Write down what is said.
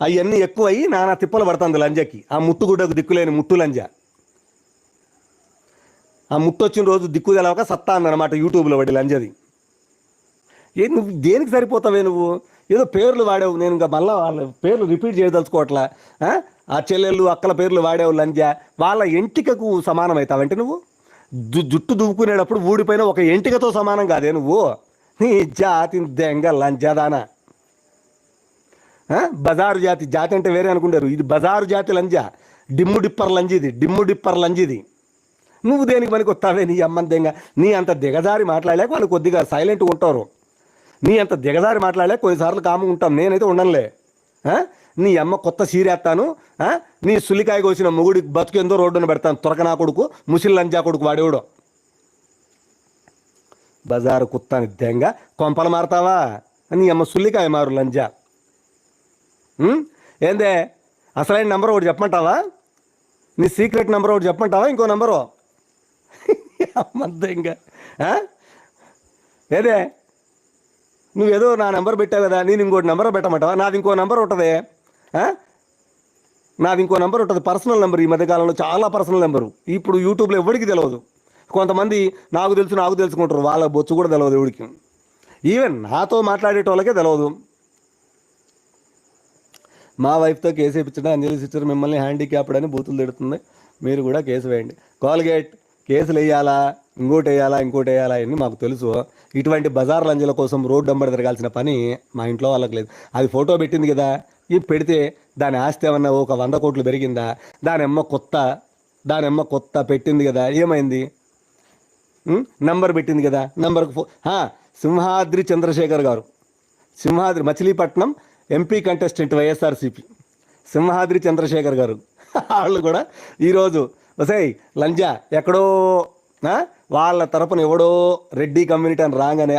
అవన్నీ ఎక్కువ అయ్యి నానా తిప్పలు పడుతుంది లంజకి. ఆ ముట్టుగుడ్డకు దిక్కులేని ముట్టు లంజ. ఆ ముట్టు వచ్చిన రోజు దిక్కు తెలవక సత్తా అందనమాట యూట్యూబ్లో పడి లంజది. నువ్వు దేనికి సరిపోతావే నువ్వు? ఏదో పేర్లు వాడావు, నేను ఇంకా మళ్ళీ వాళ్ళ పేర్లు రిపీట్ చేయదలుచుకోవట్లా. ఆ చెల్లెళ్ళు అక్కల పేర్లు వాడావు లంజ. వాళ్ళ ఎంటికకు సమానం అవుతావంటే నువ్వు జుట్టు దువ్వుకునేటప్పుడు ఊడిపోయిన ఒక ఎంటికతో సమానం కాదే నువ్వు. నీ జాతి దెంగ లంజదానా. బజారు జాతి. జాతి అంటే వేరే అనుకుంటారు, ఇది బజారు జాతి లంజ. డిమ్ము డిప్పర్ లంజిది, డిమ్ము డిప్పర్ లంజిది. నువ్వు దేనికి పనికి వస్తావే నీ అమ్మని దెంగ. నీ అంత దిగజారి మాట్లాడలేక వాళ్ళు కొద్దిగా సైలెంట్గా ఉంటారు. నీ అంత దిగజారి మాట్లాడలేక కొన్నిసార్లు కాము ఉంటాం. నేనైతే ఉండనులే. నీ అమ్మ కొత్త సీరేస్తాను. నీ సుల్లికాయ కోసిన మొగుడి బతుకెందో రోడ్డున పెడతాను. త్వరకనా కొడుకు, ముసిల్ లంజా కొడుకు వాడేవాడు. బజారు కుత్తాని దెంగ. కొంపలు మారుతావా? నీ అమ్మ సుల్లికాయ మారు లంజా. ఏందే అసలైన నెంబర్ ఒకటి చెప్పమంటావా? నీ సీక్రెట్ నెంబర్ ఒకటి చెప్పమంటావా? ఇంకో నెంబరు అమ్మ దెంగ. ఏదే నువ్వేదో నా నెంబర్ పెట్టావు కదా, నేను ఇంకోటి నెంబర్ పెట్టమంటావా? నాది ఇంకో నెంబర్ ఉంటుంది. నాది ఇంకో నెంబర్ ఉంటుంది, పర్సనల్ నెంబర్. ఈ మధ్యకాలంలో చాలా పర్సనల్ నెంబరు ఇప్పుడు యూట్యూబ్లో ఎవరికి తెలియదు. కొంతమంది నాకు తెలుసుకుంటారు, వాళ్ళ బొచ్చు కూడా తెలియదు ఎవరికి. ఈవెన్ నాతో మాట్లాడేటోళ్ళకే తెలియదు. మా వైఫ్తో కేసు వేయించడం అంజలి సిస్టర్ మిమ్మల్ని హ్యాండిక్యాప్డ్ అని బూతులు తిడుతుంది. మీరు కూడా కేసు వేయండి. కాల్గేట్ కేసులు వేయాలా, ఇంకోటి వేయాలా అని మాకు తెలుసు. ఇటువంటి బజార్ లంజల కోసం రోడ్డు నంబర్ తిరగాల్సిన పని మా ఇంట్లో వాళ్ళకి లేదు. అది ఫోటో పెట్టింది కదా, ఈ పెడితే దాని ఆస్తి ఏమన్నా ఒక 100 కోట్లు పెరిగిందా? దాని అమ్మ కొత్త పెట్టింది కదా, ఏమైంది? నంబర్ పెట్టింది కదా, నంబర్కు సింహాద్రి చంద్రశేఖర్ గారు, సింహాద్రి మచిలీపట్నం ఎంపీ కంటెస్టెంట్ వైఎస్ఆర్సీపీ సింహాద్రి చంద్రశేఖర్ గారు వాళ్ళు కూడా ఈరోజు వసాయి లంజా ఎక్కడో వాళ్ళ తరపున ఎవడో రెడ్డి కమ్యూనిటీ అని రాగానే